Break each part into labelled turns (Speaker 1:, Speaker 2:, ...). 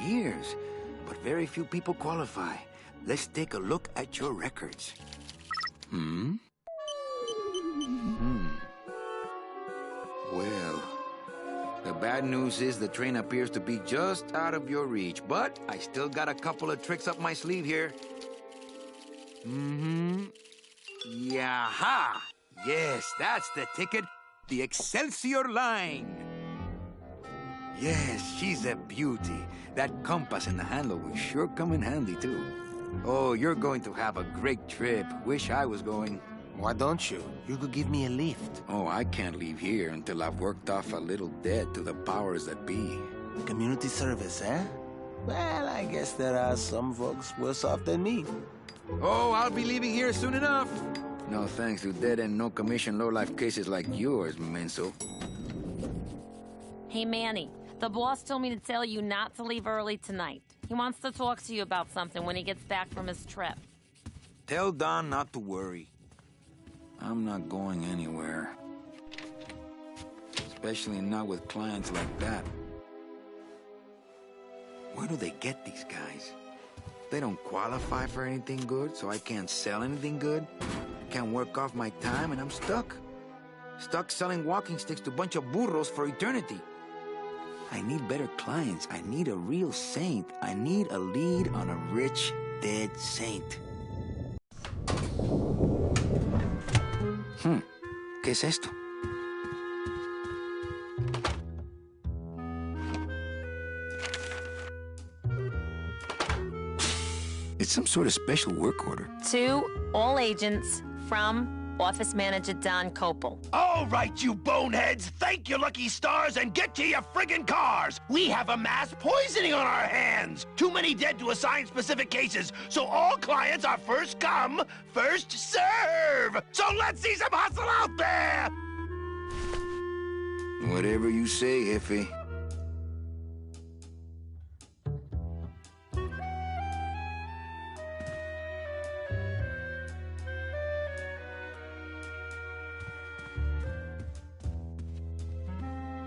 Speaker 1: years, but very few people qualify. Let's take a look at your records. Well, the bad news is the train appears to be just out of your reach, but I still got a couple of tricks up my sleeve here. Yaha! Yes, that's the ticket. The Excelsior line. Yes, she's a beauty. That compass and the handle will sure come in handy, too. Oh, you're going to have a great trip. Wish I was going.
Speaker 2: Why don't you? You could give me a lift.
Speaker 1: Oh, I can't leave here until I've worked off a little debt to the powers that be.
Speaker 2: Community service, eh? Well, I guess there are some folks worse off than me.
Speaker 1: Oh, I'll be leaving here soon enough. No thanks to dead and no commission low-life cases like yours, Menso.
Speaker 3: Hey, Manny. The boss told me to tell you not to leave early tonight. He wants to talk to you about something when he gets back from his trip.
Speaker 1: Tell Don not to worry. I'm not going anywhere. Especially not with clients like that. Where do they get these guys? They don't qualify for anything good, so I can't sell anything good. Can't work off my time, and I'm stuck. Stuck selling walking sticks to a bunch of burros for eternity. I need better clients. I need a real saint. I need a lead on a rich, dead saint. ¿Qué es esto? It's some sort of special work order.
Speaker 3: To all agents from Office Manager Don Copel.
Speaker 4: All right, you boneheads, thank your lucky stars and get to your friggin' cars. We have a mass poisoning on our hands. Too many dead to assign specific cases, so all clients are first come, first serve. So let's see some hustle out there.
Speaker 1: Whatever you say, Jefe.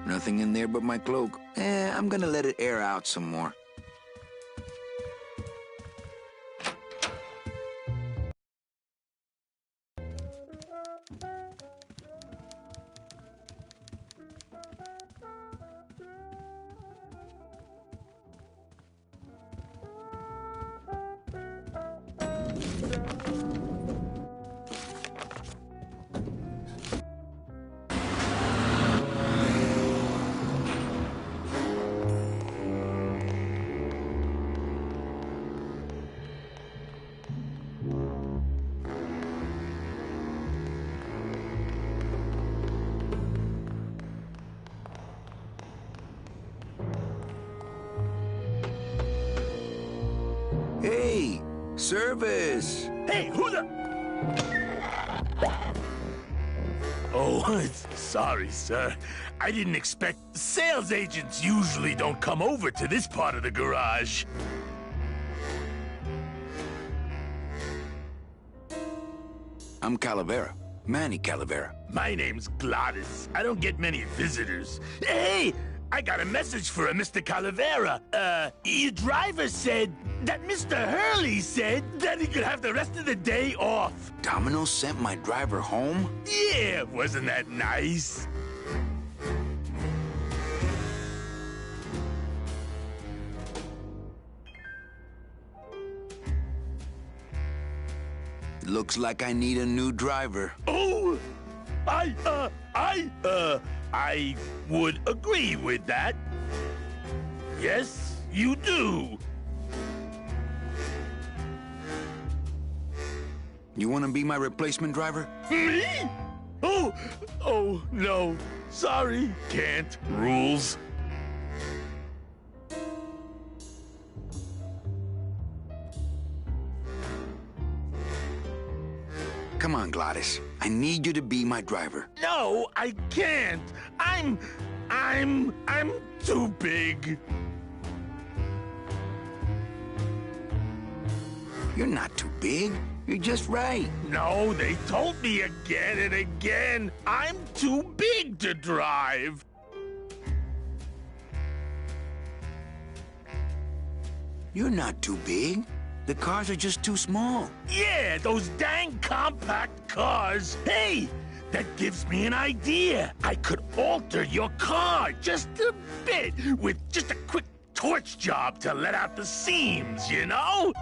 Speaker 1: Nothing in there but my cloak. I'm gonna let it air out some more. Hey, service!
Speaker 4: Hey, who the... Oh, sorry, sir. I didn't expect... Sales agents usually don't come over to this part of the garage.
Speaker 1: I'm Calavera. Manny Calavera.
Speaker 4: My name's Gladys. I don't get many visitors. Hey! I got a message for a Mr. Calavera. Your driver said that Mr. Hurley said that he could have the rest of the day off.
Speaker 1: Domino sent my driver home?
Speaker 4: Yeah, wasn't that nice?
Speaker 1: Looks like I need a new driver.
Speaker 4: Oh! I would agree with that. Yes, you do.
Speaker 1: You want to be my replacement driver?
Speaker 4: Me? Oh, no. Sorry. Can't. Rules.
Speaker 1: Come on, Gladys. I need you to be my driver.
Speaker 4: No, I can't. I'm too big.
Speaker 1: You're not too big. You're just right.
Speaker 4: No, they told me again and again. I'm too big to drive.
Speaker 1: You're not too big. The cars are just too small.
Speaker 4: Yeah, those dang compact cars. Hey, that gives me an idea. I could alter your car just a bit with just a quick torch job to let out the seams, you know?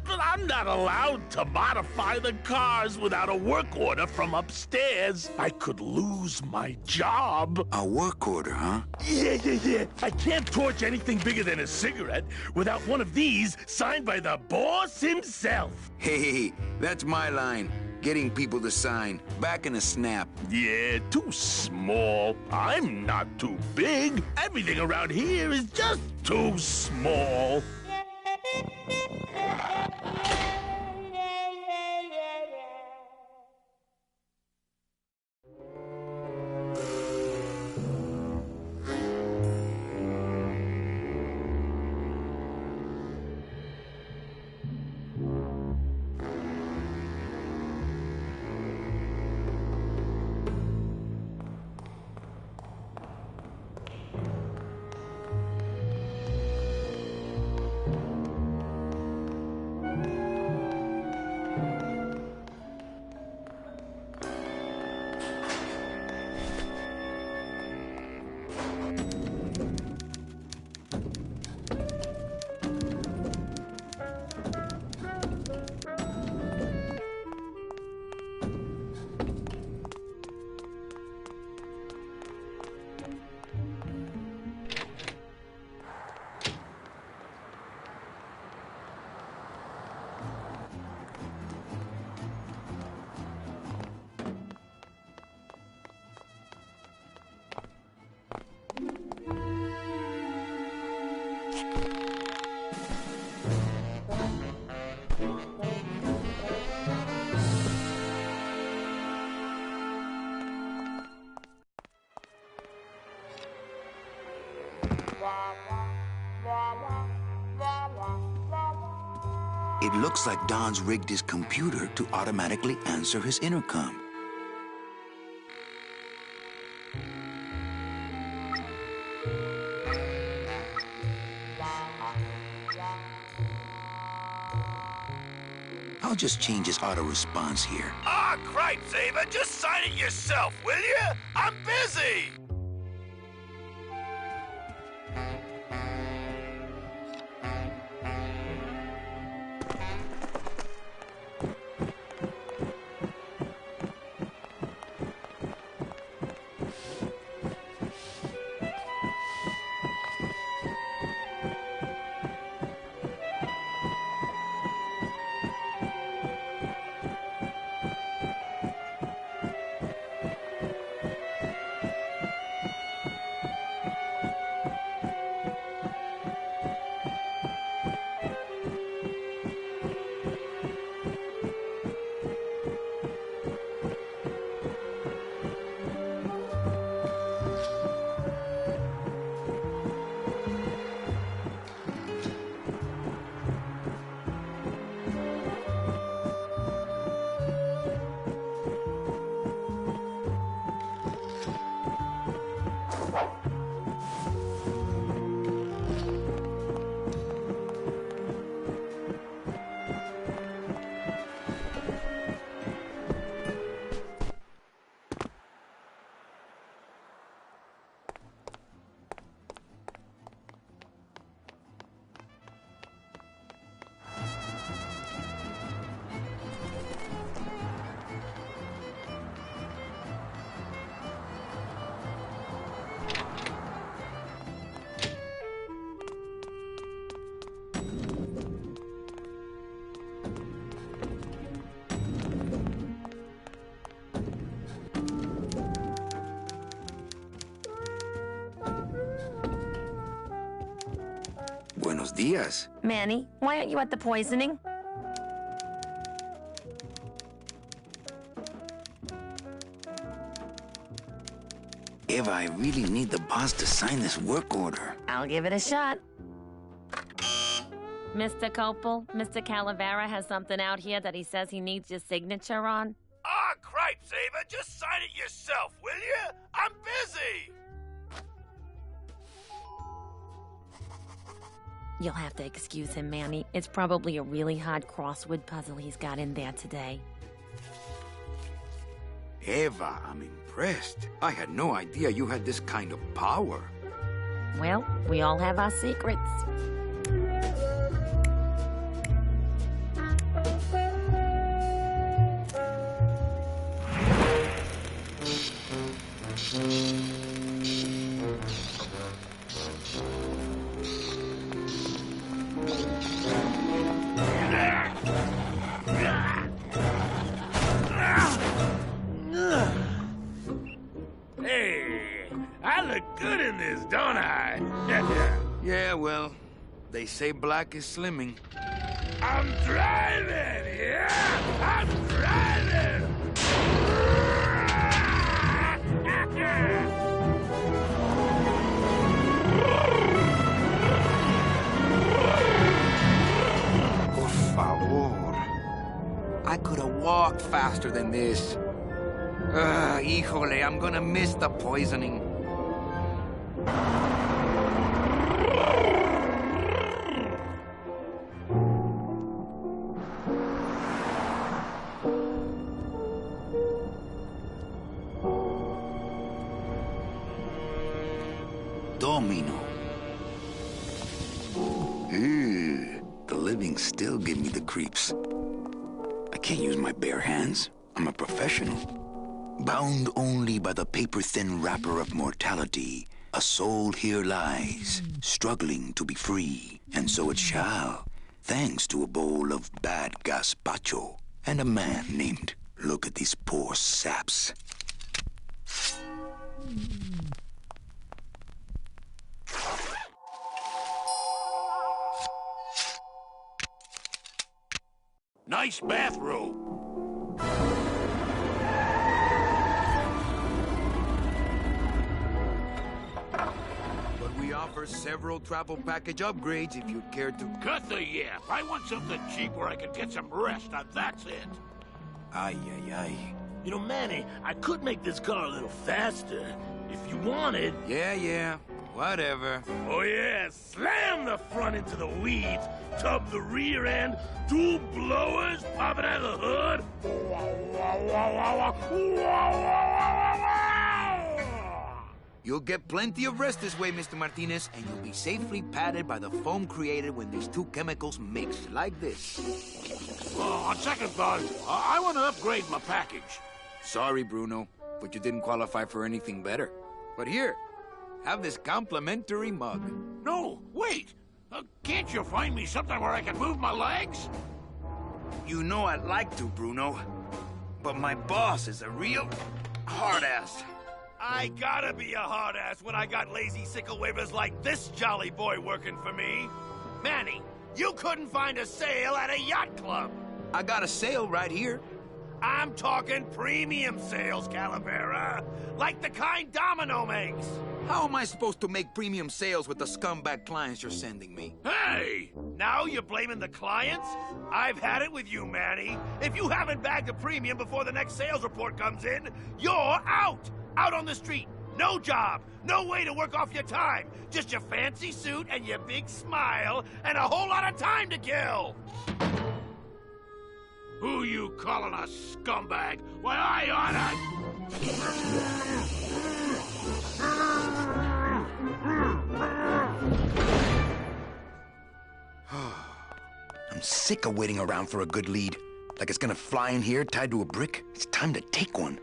Speaker 4: But I'm not allowed to modify the cars without a work order from upstairs. I could lose my job.
Speaker 1: A work order, huh?
Speaker 4: Yeah. I can't torch anything bigger than a cigarette without one of these signed by the boss himself.
Speaker 1: Hey, that's my line. Getting people to sign. Back in a snap.
Speaker 4: Yeah, too small. I'm not too big. Everything around here is just too small.
Speaker 1: It looks like Don's rigged his computer to automatically answer his intercom. I'll just change his auto response here.
Speaker 4: Ah, cripe, Saber, just sign it yourself, will you? I'm busy.
Speaker 1: Buenos dias.
Speaker 3: Manny, why aren't you at the poisoning?
Speaker 1: Eva, I really need the boss to sign this work order.
Speaker 3: I'll give it a shot. Mr. Copel, Mr. Calavera has something out here that he says he needs your signature on.
Speaker 4: Ah, cripe, Saber, just sign it yourself, will you? I'm busy.
Speaker 3: You'll have to excuse him, Manny. It's probably a really hard crossword puzzle he's got in there today.
Speaker 1: Eva, I'm impressed. I had no idea you had this kind of power.
Speaker 3: Well, we all have our secrets.
Speaker 4: Hey, I look good in this, don't I?
Speaker 1: Yeah, well, they say black is slimming.
Speaker 4: I'm driving, yeah! I'm driving!
Speaker 1: Por favor. I could have walked faster than this. Híjole, I'm gonna miss the poisoning. Domino. The living still give me the creeps. I can't use my bare hands. I'm a professional. Bound only by the paper-thin wrapper of mortality, a soul here lies, struggling to be free. And so it shall, thanks to a bowl of bad gazpacho and a man named... Look at these poor saps.
Speaker 4: Nice bathrobe.
Speaker 1: But we offer several travel package upgrades if you'd care to...
Speaker 4: Cut the yap. I want something cheap where I can get some rest. Now that's it.
Speaker 1: Ay, ay, ay.
Speaker 5: You know, Manny, I could make this car a little faster. If you wanted.
Speaker 1: Yeah, whatever.
Speaker 5: Oh, yeah. Slam the front into the weeds. Tub the rear end. Two blowers popping out of the hood.
Speaker 1: You'll get plenty of rest this way, Mr. Martinez, and you'll be safely padded by the foam created when these two chemicals mix, like this.
Speaker 4: On second thought, I want to upgrade my package.
Speaker 1: Sorry, Bruno, but you didn't qualify for anything better. But here, have this complimentary mug.
Speaker 4: No, wait. Can't you find me something where I can move my legs?
Speaker 1: You know I'd like to, Bruno, but my boss is a real hard-ass.
Speaker 5: I gotta be a hard ass when I got lazy sickle wavers like this jolly boy working for me. Manny, you couldn't find a sale at a yacht club.
Speaker 1: I got a sale right here.
Speaker 5: I'm talking premium sales, Calavera. Like the kind Domino makes.
Speaker 1: How am I supposed to make premium sales with the scumbag clients you're sending me?
Speaker 5: Hey! Now you're blaming the clients? I've had it with you, Manny. If you haven't bagged a premium before the next sales report comes in, you're out! Out on the street. No job. No way to work off your time. Just your fancy suit and your big smile and a whole lot of time to kill.
Speaker 4: Who you calling a scumbag? Why, I oughta...
Speaker 1: I'm sick of waiting around for a good lead. Like it's gonna fly in here tied to a brick. It's time to take one.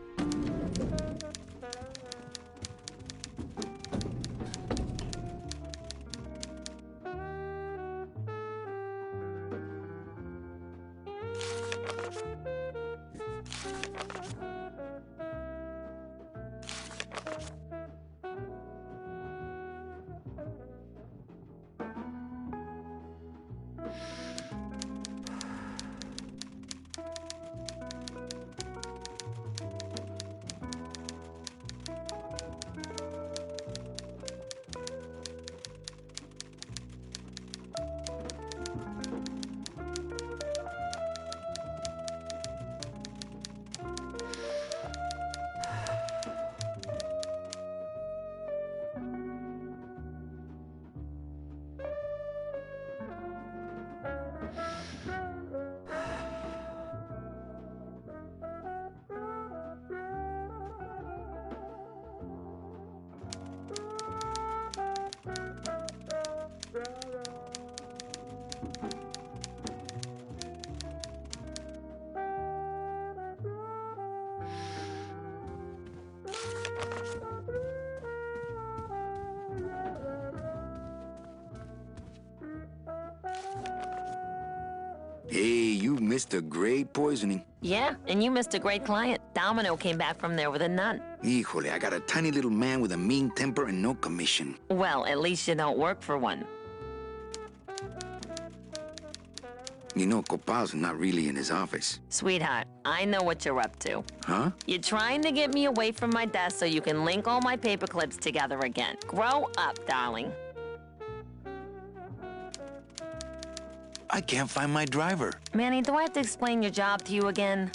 Speaker 1: missed a great poisoning.
Speaker 3: Yeah, and you missed a great client. Domino came back from there with a nun.
Speaker 1: Híjole, I got a tiny little man with a mean temper and no commission.
Speaker 3: Well, at least you don't work for one.
Speaker 1: You know, Copal's not really in his office.
Speaker 3: Sweetheart, I know what you're up to.
Speaker 1: Huh?
Speaker 3: You're trying to get me away from my desk so you can link all my paper clips together again. Grow up, darling.
Speaker 1: I can't find my driver.
Speaker 3: Manny, do I have to explain your job to you again?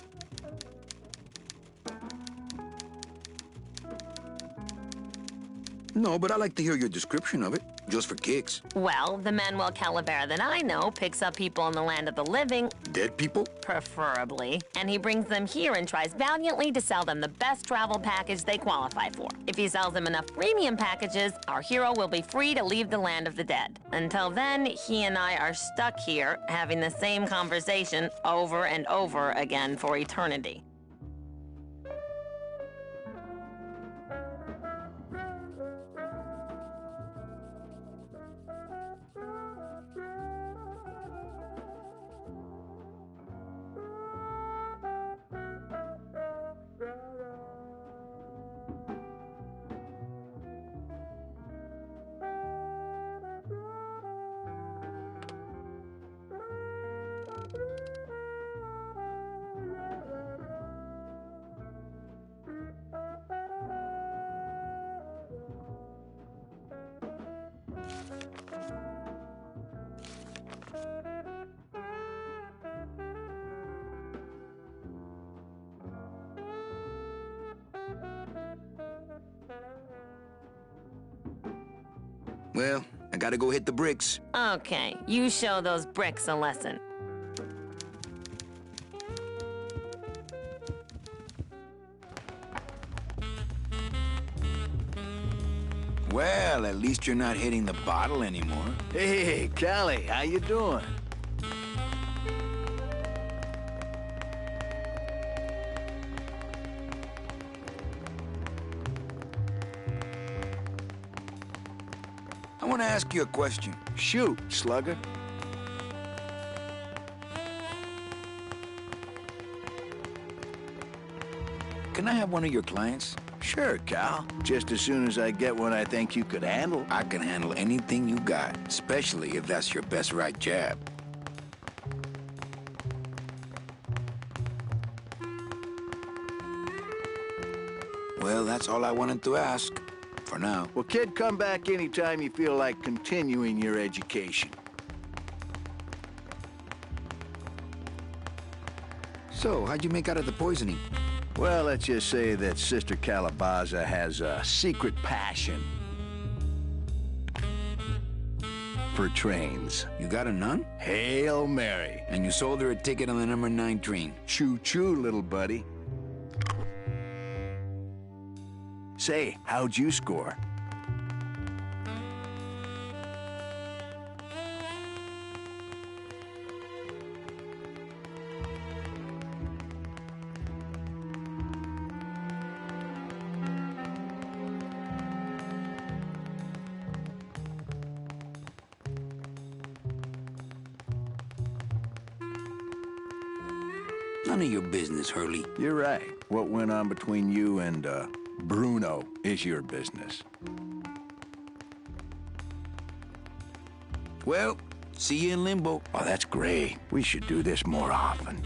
Speaker 1: No, but I like to hear your description of it, just for kicks.
Speaker 3: Well, the Manuel Calavera that I know picks up people in the land of the living,
Speaker 1: Dead people?
Speaker 3: preferably, and he brings them here and tries valiantly to sell them the best travel package they qualify for. If he sells them enough premium packages, our hero will be free to leave the land of the dead. Until then, he and I are stuck here, having the same conversation over and over again for eternity.
Speaker 1: Well, I gotta go hit the bricks.
Speaker 3: Okay, you show those bricks a lesson.
Speaker 1: Well, at least you're not hitting the bottle anymore.
Speaker 6: Hey, Callie, how you doing?
Speaker 1: I want to ask you a question.
Speaker 6: Shoot, slugger.
Speaker 1: Can I have one of your clients?
Speaker 6: Sure, Cal. Just as soon as I get one I think you could handle.
Speaker 1: I can handle anything you got, especially if that's your best right jab. Well, that's all I wanted to ask. For now.
Speaker 6: Well, kid, come back anytime you feel like continuing your education.
Speaker 1: So, how'd you make out of the poisoning?
Speaker 6: Well, let's just say that Sister Calabaza has a secret passion for trains.
Speaker 1: You got a nun?
Speaker 6: Hail Mary.
Speaker 1: And you sold her a ticket on the number 9 train.
Speaker 6: Choo-choo, little buddy. Say, how'd you score?
Speaker 1: None of your business, Hurley.
Speaker 6: You're right. What went on between you and, Bruno is your business.
Speaker 1: Well, see you in limbo.
Speaker 6: Oh, that's great. We should do this more often.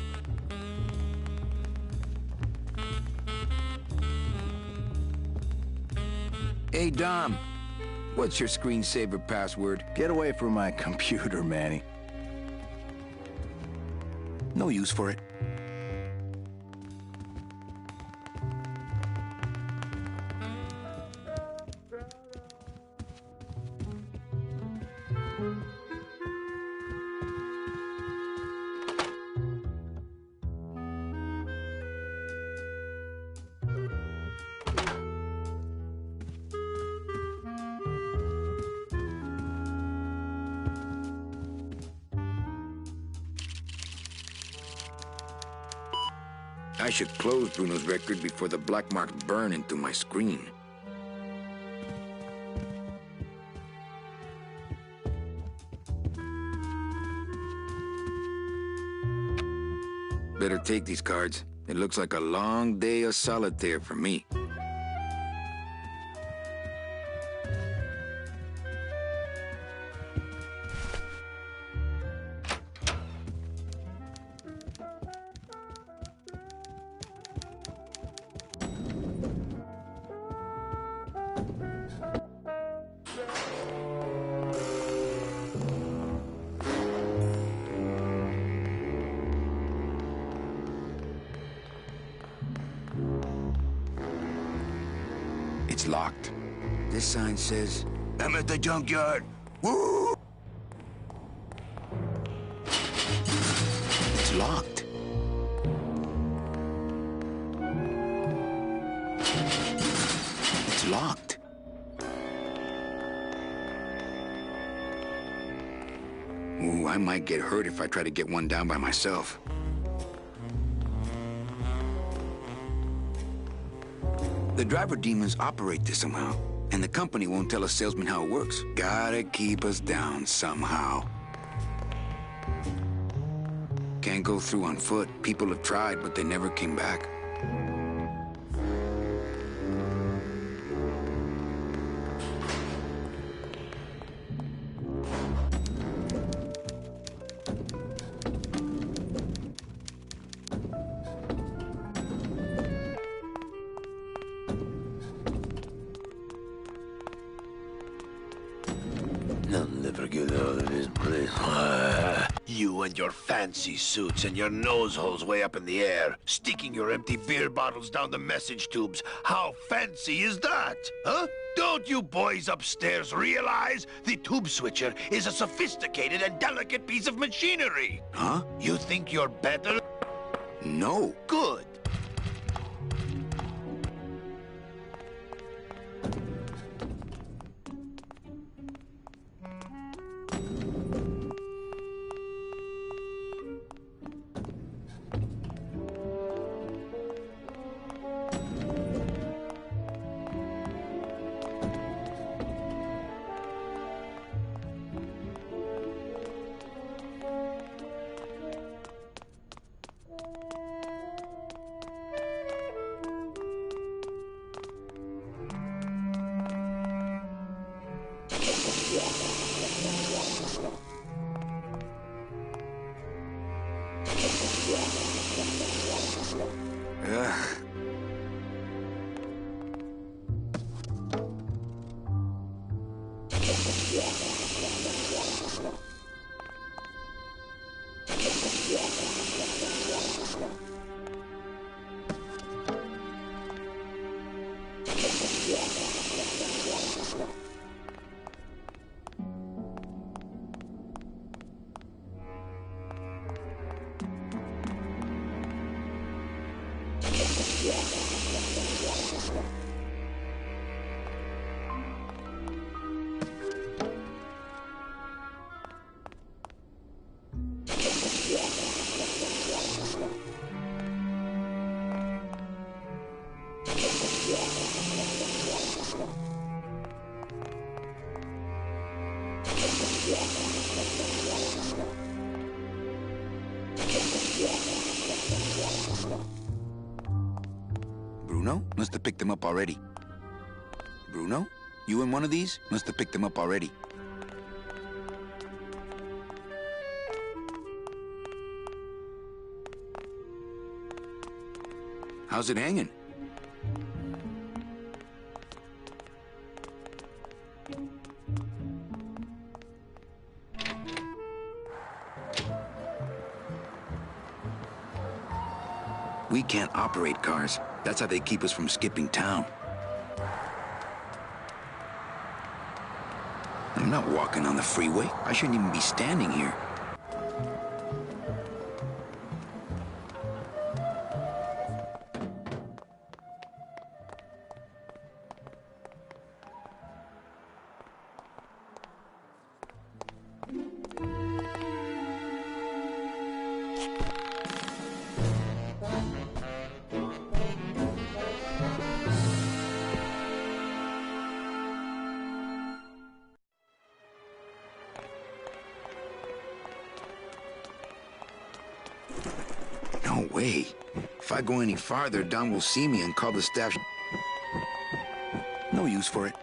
Speaker 1: Hey, Dom. What's your screensaver password?
Speaker 6: Get away from my computer, Manny.
Speaker 1: No use for it. I should close Bruno's record before the black marks burn into my screen. Better take these cards. It looks like a long day of solitaire for me. It's locked. This sign says, I'm at the junkyard. Woo! It's locked. It's locked. Ooh, I might get hurt if I try to get one down by myself. The driver demons operate this somehow, and the company won't tell a salesman how it works. Gotta keep us down somehow. Can't go through on foot. People have tried, but they never came back.
Speaker 4: I'll never get out of this place. You and your fancy suits and your nose holes way up in the air, sticking your empty beer bottles down the message tubes. How fancy is that, huh? Don't you boys upstairs realize the tube switcher is a sophisticated and delicate piece of machinery?
Speaker 1: Huh?
Speaker 4: You think you're better?
Speaker 1: No.
Speaker 4: Good.
Speaker 1: Ugh. Bruno must have picked them up already. Bruno, you in one of these? Must have picked them up already. How's it hanging? We can't operate cars. That's how they keep us from skipping town. I'm not walking on the freeway. I shouldn't even be standing here. No way. If I go any farther, Don will see me and call the staff.
Speaker 6: No use for it.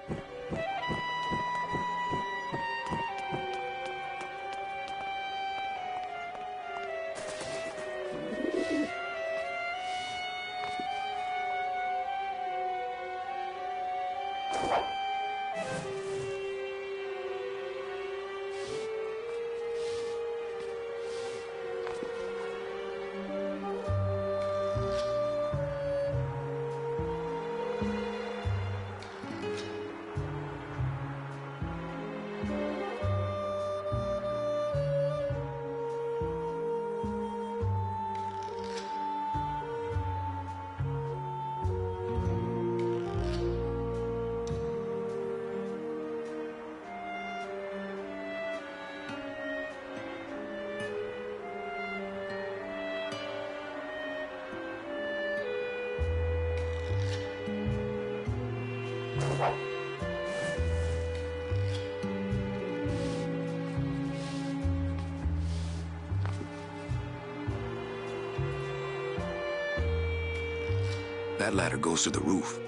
Speaker 1: That ladder goes to the roof.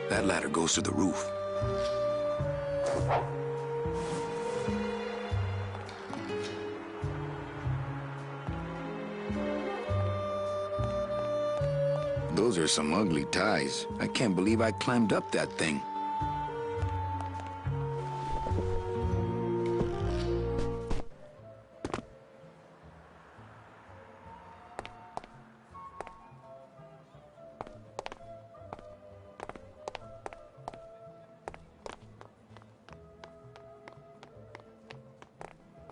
Speaker 1: That ladder goes to the roof. Those are some ugly ties. I can't believe I climbed up that thing.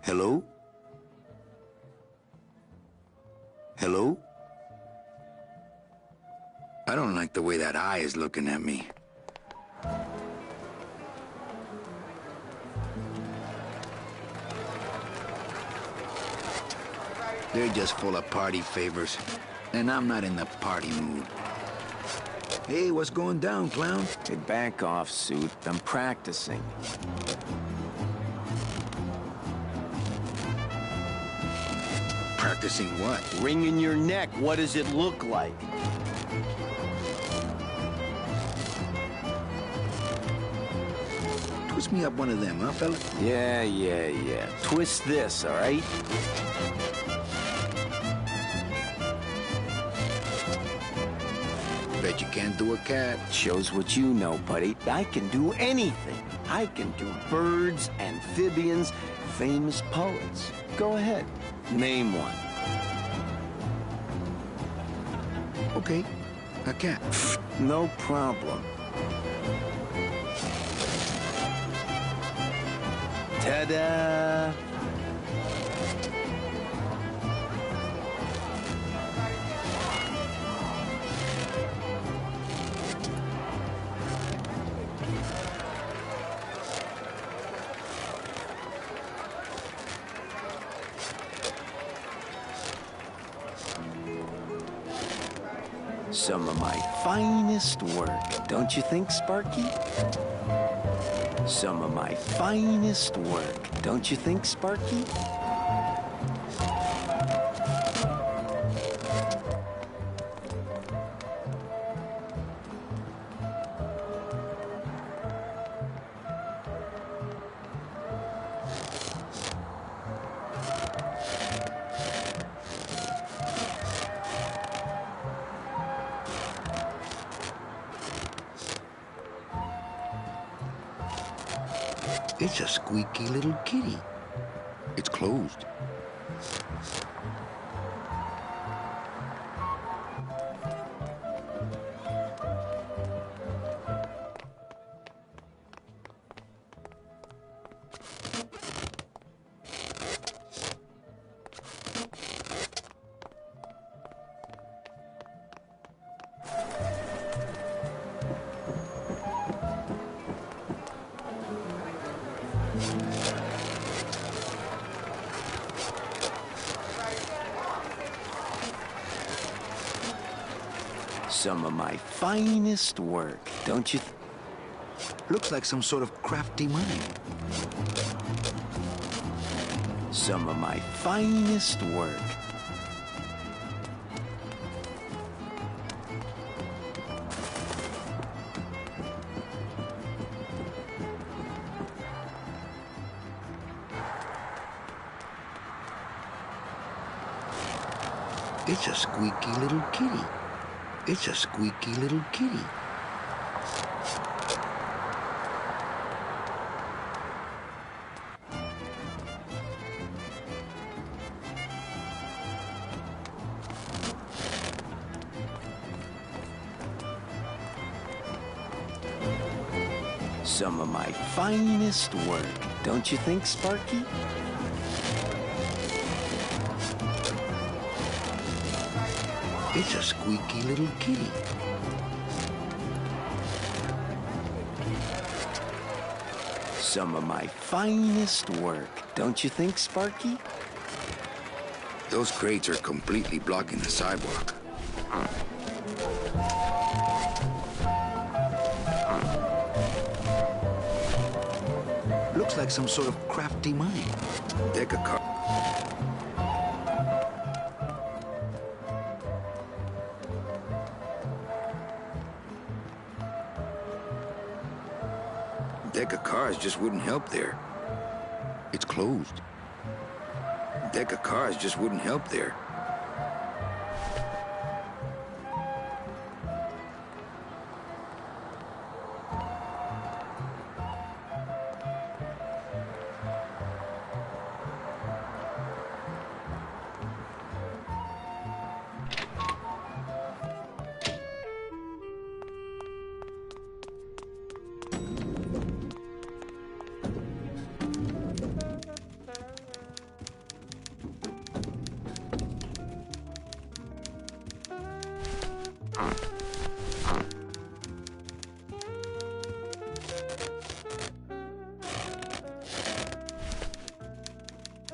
Speaker 1: Hello? Hello? I don't like the way that eye is looking at me. They're just full of party favors, and I'm not in the party mood. Hey, what's going down, clown?
Speaker 2: Hey, back off, Suit. I'm practicing.
Speaker 1: Practicing what?
Speaker 2: Wringing your neck. What does it look like?
Speaker 1: Twist me up one of them, huh, fella?
Speaker 2: Yeah. Twist this, all right?
Speaker 1: Bet you can't do a cat.
Speaker 2: Shows what you know, buddy. I can do anything. I can do birds, amphibians, famous poets. Go ahead. Name one.
Speaker 1: Okay, a cat.
Speaker 2: No problem. Ta-da! Some of my finest work, don't you think, Sparky? Some of my finest work, don't you think, Sparky?
Speaker 1: It's a squeaky little kitty. It's closed.
Speaker 2: Some of my finest work, don't you?
Speaker 1: Looks like some sort of crafty mine.
Speaker 2: Some of my finest work.
Speaker 1: It's a squeaky little kitty. It's a squeaky little kitty.
Speaker 2: Some of my finest work, don't you think, Sparky?
Speaker 1: It's a squeaky little kitty.
Speaker 2: Some of my finest work, don't you think, Sparky?
Speaker 1: Those crates are completely blocking the sidewalk. Looks like some sort of crafty mine. Deck of cards. Deck of cars just wouldn't help there. It's closed. Deck of cars just wouldn't help there.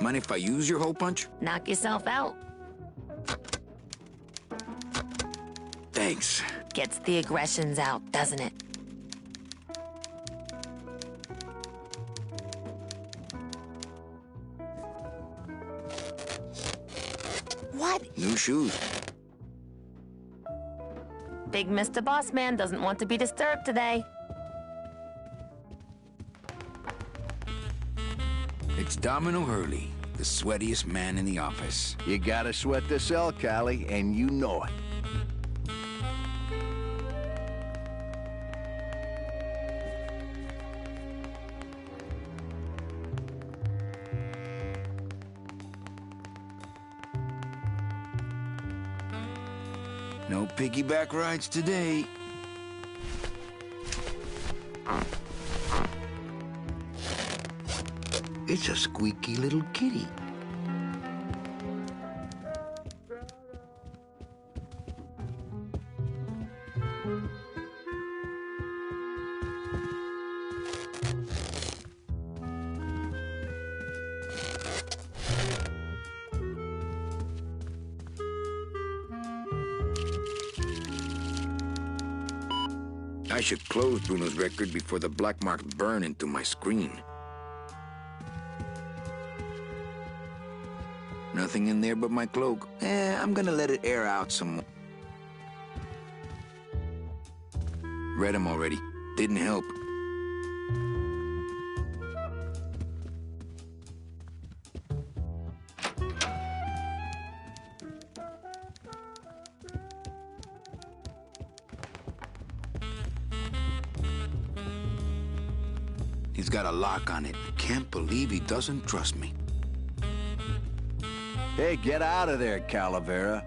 Speaker 1: Mind if I use your hole punch?
Speaker 3: Knock yourself out.
Speaker 1: Thanks.
Speaker 3: Gets the aggressions out, doesn't it? What?
Speaker 1: New shoes.
Speaker 3: Big Mr. Boss Man doesn't want to be disturbed today.
Speaker 1: It's Domino Hurley, the sweatiest man in the office.
Speaker 6: You gotta sweat this elk, Callie, and you know it.
Speaker 1: No piggyback rides today. It's a squeaky little kitty. I should close Bruno's record before the black marks burn into my screen. Nothing in there but my cloak. I'm gonna let it air out some more. Read them already. Didn't help. He's got a lock on it. Can't believe he doesn't trust me.
Speaker 6: Hey, get out of there, Calavera.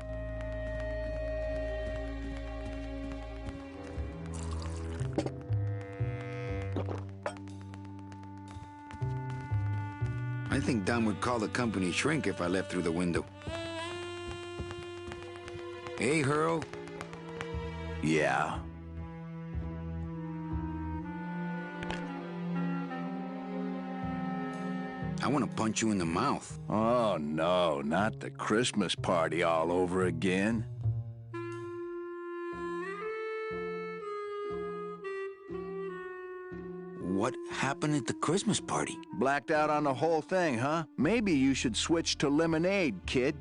Speaker 1: I think Don would call the company shrink if I left through the window. Hey, Hurl.
Speaker 6: Yeah.
Speaker 1: I want to punch you in the mouth.
Speaker 6: Oh, no, not the Christmas party all over again.
Speaker 1: What happened at the Christmas party?
Speaker 6: Blacked out on the whole thing, huh? Maybe you should switch to lemonade, kid.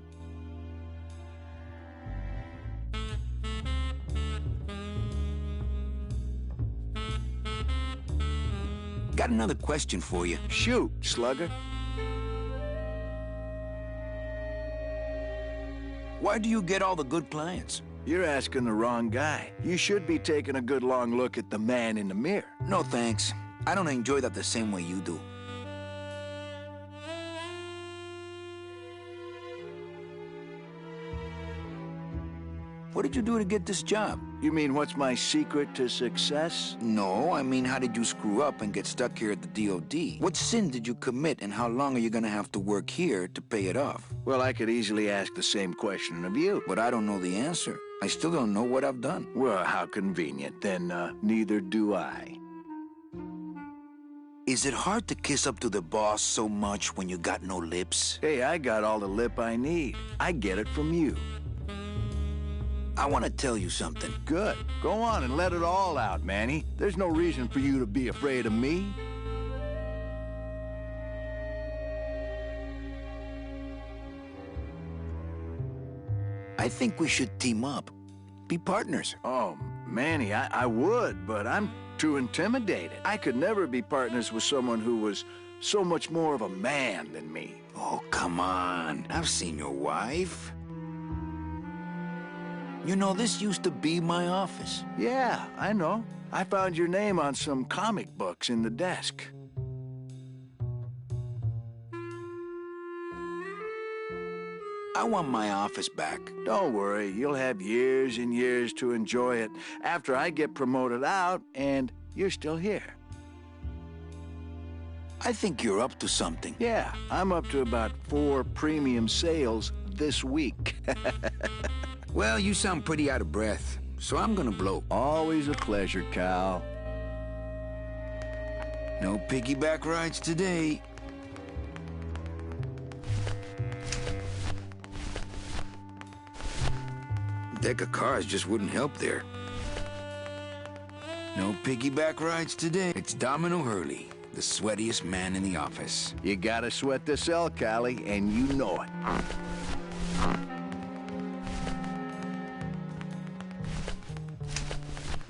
Speaker 1: Got another question for you.
Speaker 6: Shoot, slugger.
Speaker 1: Why do you get all the good clients?
Speaker 6: You're asking the wrong guy. You should be taking a good long look at the man in the mirror.
Speaker 1: No thanks. I don't enjoy that the same way you do. What did you do to get this job?
Speaker 6: You mean what's my secret to success?
Speaker 1: No, I mean, how did you screw up and get stuck here at the DOD? What sin did you commit, and how long are you gonna have to work here to pay it off?
Speaker 6: Well, I could easily ask the same question of you.
Speaker 1: But I don't know the answer. I still don't know what I've done.
Speaker 6: Well, how convenient. Then, neither do I.
Speaker 1: Is it hard to kiss up to the boss so much when you got no lips?
Speaker 6: Hey, I got all the lip I need. I get it from you.
Speaker 1: I want to tell you something.
Speaker 6: Good. Go on and let it all out, Manny. There's no reason for you to be afraid of me.
Speaker 1: I think we should team up. Be partners.
Speaker 6: Oh, Manny, I would, but I'm too intimidated. I could never be partners with someone who was so much more of a man than me.
Speaker 1: Oh, come on. I've seen your wife. You know, this used to be my office.
Speaker 6: Yeah, I know. I found your name on some comic books in the desk.
Speaker 1: I want my office back.
Speaker 6: Don't worry, you'll have years and years to enjoy it after I get promoted out and you're still here.
Speaker 1: I think you're up to something.
Speaker 6: Yeah, I'm up to about 4 premium sales this week.
Speaker 1: Well, you sound pretty out of breath, so I'm gonna blow.
Speaker 6: Always a pleasure, Cal.
Speaker 1: No piggyback rides today. Deck of cars just wouldn't help there. No piggyback rides today. It's Domino Hurley, the sweatiest man in the office.
Speaker 6: You gotta sweat to sell, Callie, and you know it.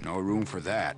Speaker 1: No room for that.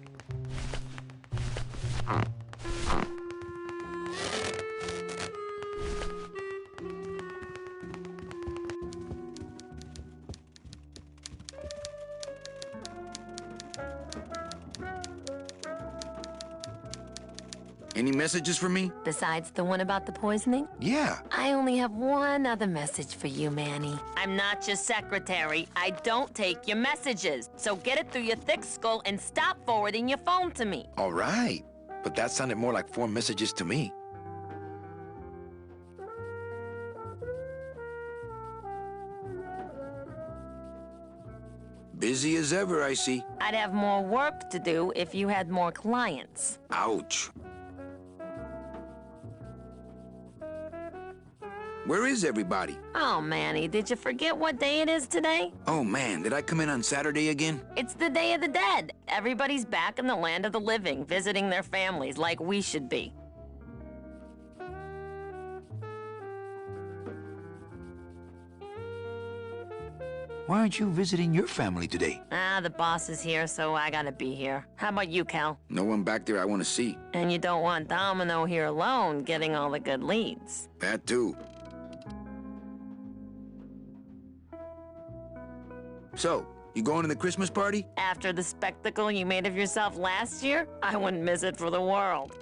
Speaker 1: Any messages for me?
Speaker 3: Besides the one about the poisoning?
Speaker 1: Yeah.
Speaker 3: I only have one other message for you, Manny. I'm not your secretary. I don't take your messages. So get it through your thick skull and stop forwarding your phone to me.
Speaker 1: All right. But that sounded more like 4 messages to me. Busy as ever, I see.
Speaker 3: I'd have more work to do if you had more clients.
Speaker 1: Ouch. Where is everybody?
Speaker 3: Oh, Manny, did you forget what day it is today?
Speaker 1: Oh, man, did I come in on Saturday again?
Speaker 3: It's the Day of the Dead. Everybody's back in the land of the living, visiting their families like we should be.
Speaker 1: Why aren't you visiting your family today?
Speaker 3: The boss is here, so I gotta be here. How about you, Cal?
Speaker 1: No one back there I want to see.
Speaker 3: And you don't want Domino here alone, getting all the good leads.
Speaker 1: That too. So, you going to the Christmas party?
Speaker 3: After the spectacle you made of yourself last year, I wouldn't miss it for the world.